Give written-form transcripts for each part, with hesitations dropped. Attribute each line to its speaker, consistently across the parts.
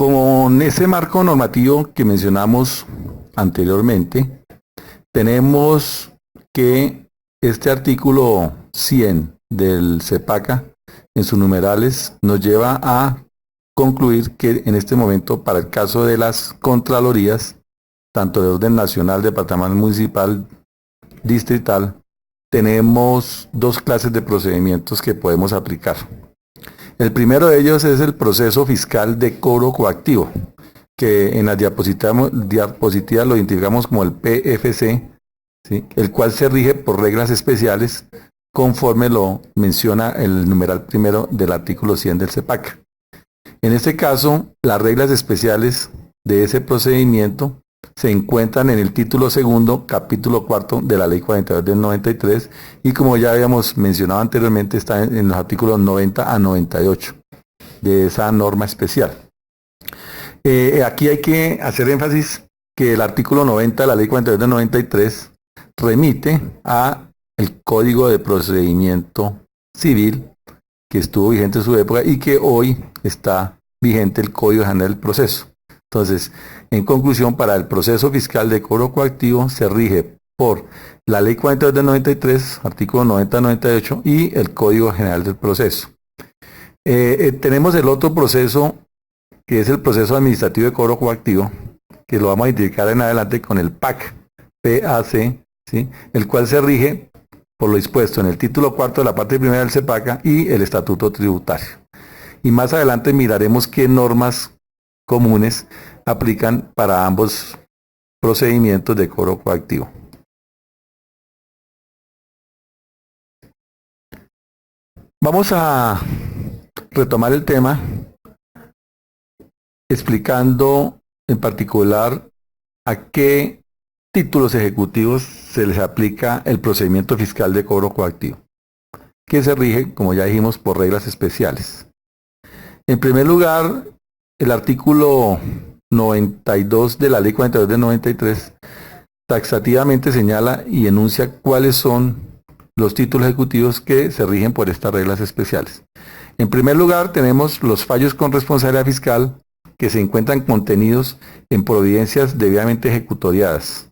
Speaker 1: Con ese marco normativo que mencionamos anteriormente, tenemos que este artículo 100 del CEPACA, en sus numerales, nos lleva a concluir que en este momento, para el caso de las contralorías, tanto de orden nacional, departamental, municipal, distrital, tenemos dos clases de procedimientos que podemos aplicar. El primero de ellos es el proceso fiscal de cobro coactivo, que en las diapositivas lo identificamos como el PFC, ¿sí? El cual se rige por reglas especiales conforme lo menciona el numeral primero del artículo 100 del CEPACA. En este caso, las reglas especiales de ese procedimiento se encuentran en el título segundo, capítulo cuarto de la Ley 42 del 93 y como ya habíamos mencionado anteriormente está en los artículos 90 a 98 de esa norma especial. Aquí hay que hacer énfasis que el artículo 90 de la Ley 42 del 93 remite a el Código de Procedimiento Civil que estuvo vigente en su época y que hoy está vigente el Código General del Proceso. Entonces, en conclusión, para el proceso fiscal de cobro coactivo se rige por la Ley 42 del 93, artículo 90-98 y el Código General del Proceso. Tenemos el otro proceso, que es el proceso administrativo de cobro coactivo, que lo vamos a identificar en adelante con el PAC, ¿sí? El cual se rige por lo dispuesto en el título cuarto de la parte primera del CEPACA y el Estatuto Tributario. Y más adelante miraremos qué normas comunes aplican para ambos procedimientos de cobro coactivo. Vamos a retomar el tema explicando en particular a qué títulos ejecutivos se les aplica el procedimiento fiscal de cobro coactivo, que se rige, como ya dijimos, por reglas especiales. En primer lugar, el artículo 92 de la Ley 42 del 93 taxativamente señala y enuncia cuáles son los títulos ejecutivos que se rigen por estas reglas especiales. En primer lugar, tenemos los fallos con responsabilidad fiscal que se encuentran contenidos en providencias debidamente ejecutoriadas.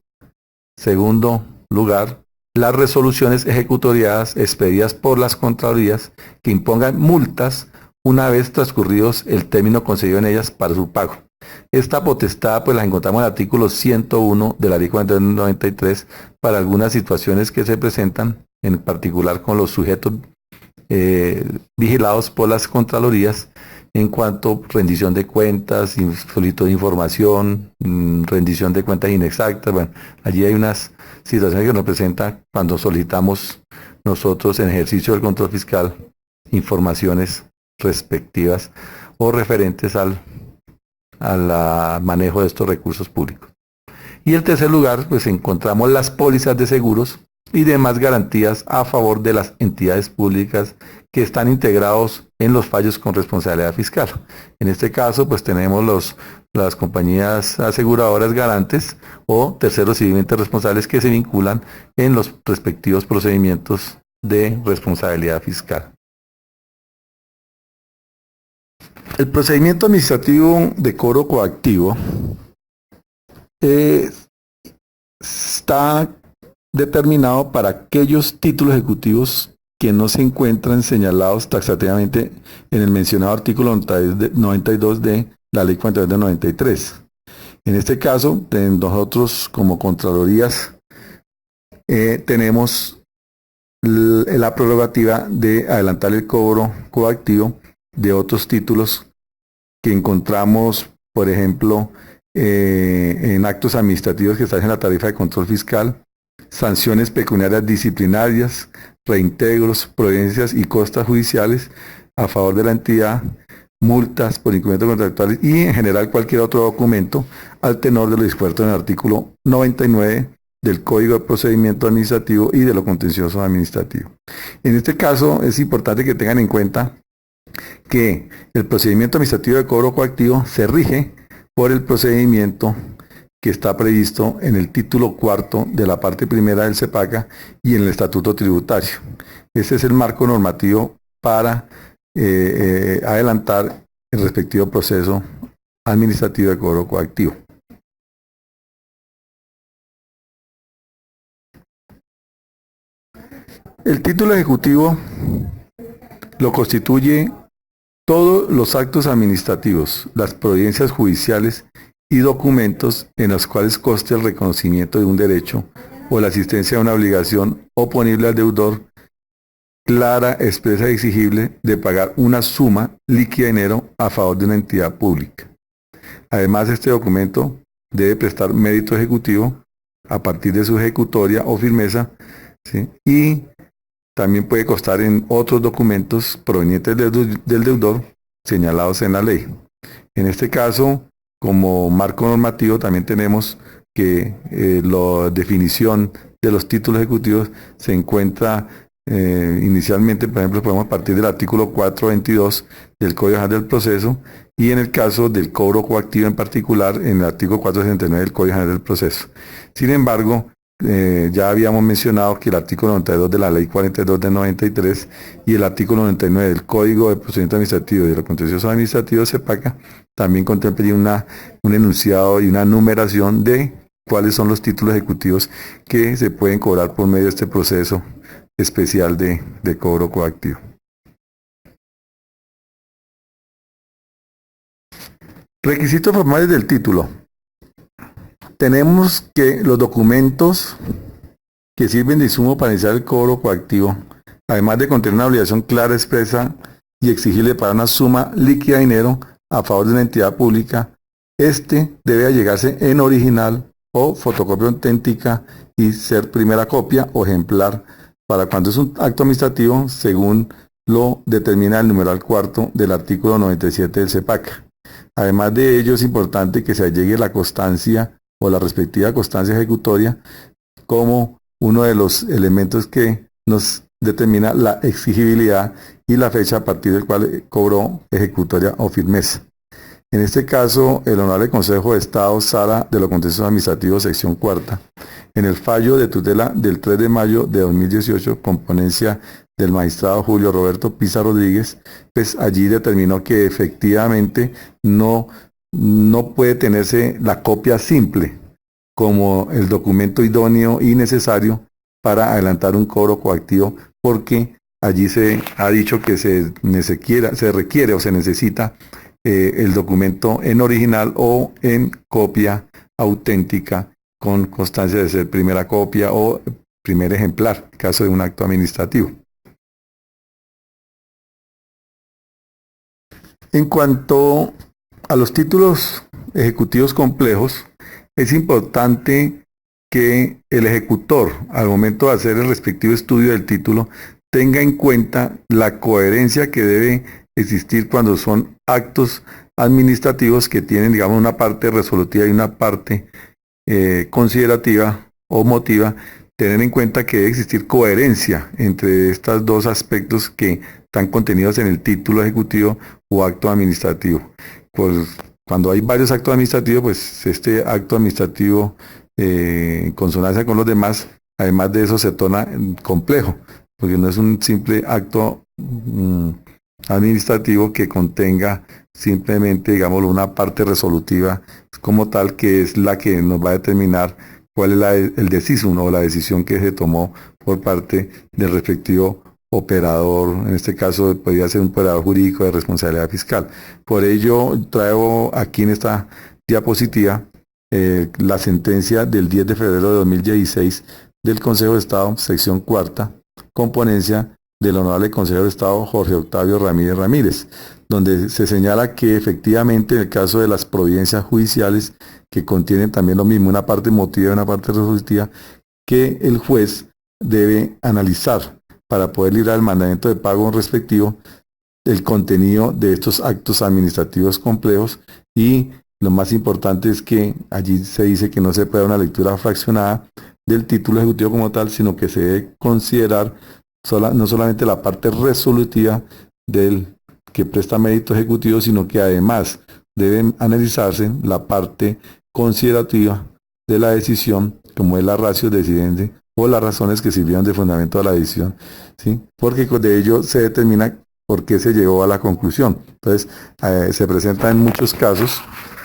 Speaker 1: Segundo lugar, las resoluciones ejecutoriadas expedidas por las Contralorías que impongan multas una vez transcurridos el término concedido en ellas para su pago. Esta potestad pues la encontramos en el artículo 101 de la Ley 4293 para algunas situaciones que se presentan, en particular con los sujetos vigilados por las Contralorías en cuanto a rendición de cuentas, solicitud de información, rendición de cuentas inexactas. Bueno, allí hay unas situaciones que nos presentan cuando solicitamos nosotros en ejercicio del control fiscal informaciones respectivas o referentes al manejo de estos recursos públicos. Y en tercer lugar, pues encontramos las pólizas de seguros y demás garantías a favor de las entidades públicas que están integrados en los fallos con responsabilidad fiscal. En este caso, pues tenemos las compañías aseguradoras garantes o terceros civilmente responsables que se vinculan en los respectivos procedimientos de responsabilidad fiscal. El procedimiento administrativo de cobro coactivo está determinado para aquellos títulos ejecutivos que no se encuentran señalados taxativamente en el mencionado artículo 92 de la Ley 42 de 93. En este caso, nosotros como Contralorías tenemos la prerrogativa de adelantar el cobro coactivo de otros títulos que encontramos, por ejemplo, en actos administrativos que están en la tarifa de control fiscal, sanciones pecuniarias disciplinarias, reintegros, providencias y costas judiciales a favor de la entidad, multas por incumplimientos contractuales y en general cualquier otro documento al tenor de lo dispuesto en el artículo 99 del Código de Procedimiento Administrativo y de lo Contencioso Administrativo. En este caso es importante que tengan en cuenta que el procedimiento administrativo de cobro coactivo se rige por el procedimiento que está previsto en el título cuarto de la parte primera del CEPACA y en el Estatuto Tributario. Ese es el marco normativo para adelantar el respectivo proceso administrativa de cobro coactivo. El título ejecutivo lo constituye todos los actos administrativos, las providencias judiciales y documentos en los cuales conste el reconocimiento de un derecho o la asistencia a una obligación oponible al deudor, clara, expresa y exigible de pagar una suma líquida de dinero a favor de una entidad pública. Además, este documento debe prestar mérito ejecutivo a partir de su ejecutoria o firmeza, ¿sí? Y también puede constar en otros documentos provenientes del deudor señalados en la ley. En este caso, como marco normativo, también tenemos que la definición de los títulos ejecutivos se encuentra inicialmente, por ejemplo, podemos partir del artículo 422 del Código General del Proceso y en el caso del cobro coactivo en particular, en el artículo 469 del Código General del Proceso. Sin embargo, ya habíamos mencionado que el artículo 92 de la Ley 42 de 93 y el artículo 99 del Código de Procedimiento Administrativo y de los Contenciosos Administrativos CEPACA también contempla un enunciado y una numeración de cuáles son los títulos ejecutivos que se pueden cobrar por medio de este proceso especial de cobro coactivo. Requisitos formales del título. Tenemos que los documentos que sirven de insumo para iniciar el cobro coactivo, además de contener una obligación clara, expresa y exigible para una suma líquida de dinero a favor de una entidad pública, este debe allegarse en original o fotocopia auténtica y ser primera copia o ejemplar para cuando es un acto administrativo, según lo determina el numeral cuarto del artículo 97 del CEPACA. Además de ello, es importante que se allegue la constancia o la respectiva constancia ejecutoria como uno de los elementos que nos determina la exigibilidad y la fecha a partir del cual cobró ejecutoria o firmeza. En este caso, el Honorable Consejo de Estado, Sala de los Contenciosos Administrativos, sección cuarta, en el fallo de tutela del 3 de mayo de 2018, con ponencia del magistrado Julio Roberto Pisa Rodríguez, pues allí determinó que efectivamente no puede tenerse la copia simple como el documento idóneo y necesario para adelantar un cobro coactivo, porque allí se ha dicho que se requiere o se necesita el documento en original o en copia auténtica con constancia de ser primera copia o primer ejemplar, en caso de un acto administrativo. En cuanto a los títulos ejecutivos complejos, es importante que el ejecutor, al momento de hacer el respectivo estudio del título, tenga en cuenta la coherencia que debe existir cuando son actos administrativos que tienen, digamos, una parte resolutiva y una parte considerativa o motiva, tener en cuenta que debe existir coherencia entre estos dos aspectos que están contenidos en el título ejecutivo o acto administrativo. Pues cuando hay varios actos administrativos, pues este acto administrativo en consonancia con los demás, además de eso se torna complejo, porque no es un simple acto administrativo que contenga simplemente, digámoslo, una parte resolutiva como tal, que es la que nos va a determinar cuál es el decisum o la decisión que se tomó por parte del respectivo operador. En este caso podría ser un operador jurídico de responsabilidad fiscal. Por ello traigo aquí en esta diapositiva la sentencia del 10 de febrero de 2016 del Consejo de Estado, sección cuarta, con ponencia del Honorable Consejero de Estado Jorge Octavio Ramírez Ramírez, donde se señala que efectivamente en el caso de las providencias judiciales, que contienen también lo mismo, una parte motiva y una parte resolutiva, que el juez debe analizar para poder librar el mandamiento de pago respectivo el contenido de estos actos administrativos complejos, y lo más importante es que allí se dice que no se puede dar una lectura fraccionada del título ejecutivo como tal, sino que se debe considerar no solamente la parte resolutiva del que presta mérito ejecutivo, sino que además deben analizarse la parte considerativa de la decisión, como es la ratio decidente o las razones que sirvieron de fundamento a la decisión, ¿sí? Porque de ello se determina por qué se llegó a la conclusión. Entonces, se presenta en muchos casos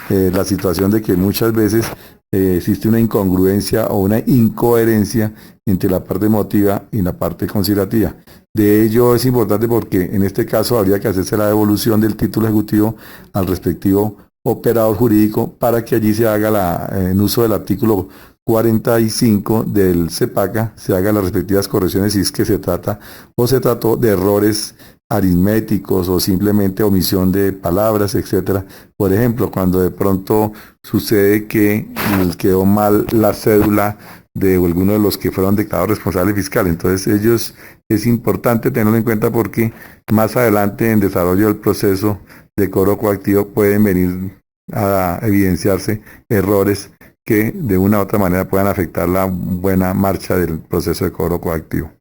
Speaker 1: la situación de que muchas veces existe una incongruencia o una incoherencia entre la parte emotiva y la parte considerativa. De ello es importante porque en este caso habría que hacerse la devolución del título ejecutivo al respectivo operador jurídico para que allí se haga en uso del artículo 45 del CEPACA, se hagan las respectivas correcciones si es que se trata o se trató de errores aritméticos o simplemente omisión de palabras, etcétera. Por ejemplo, cuando de pronto sucede que quedó mal la cédula de alguno de los que fueron declarados responsables fiscales. Entonces es importante tenerlo en cuenta porque más adelante en desarrollo del proceso de cobro coactivo pueden venir a evidenciarse errores que de una u otra manera puedan afectar la buena marcha del proceso de cobro coactivo.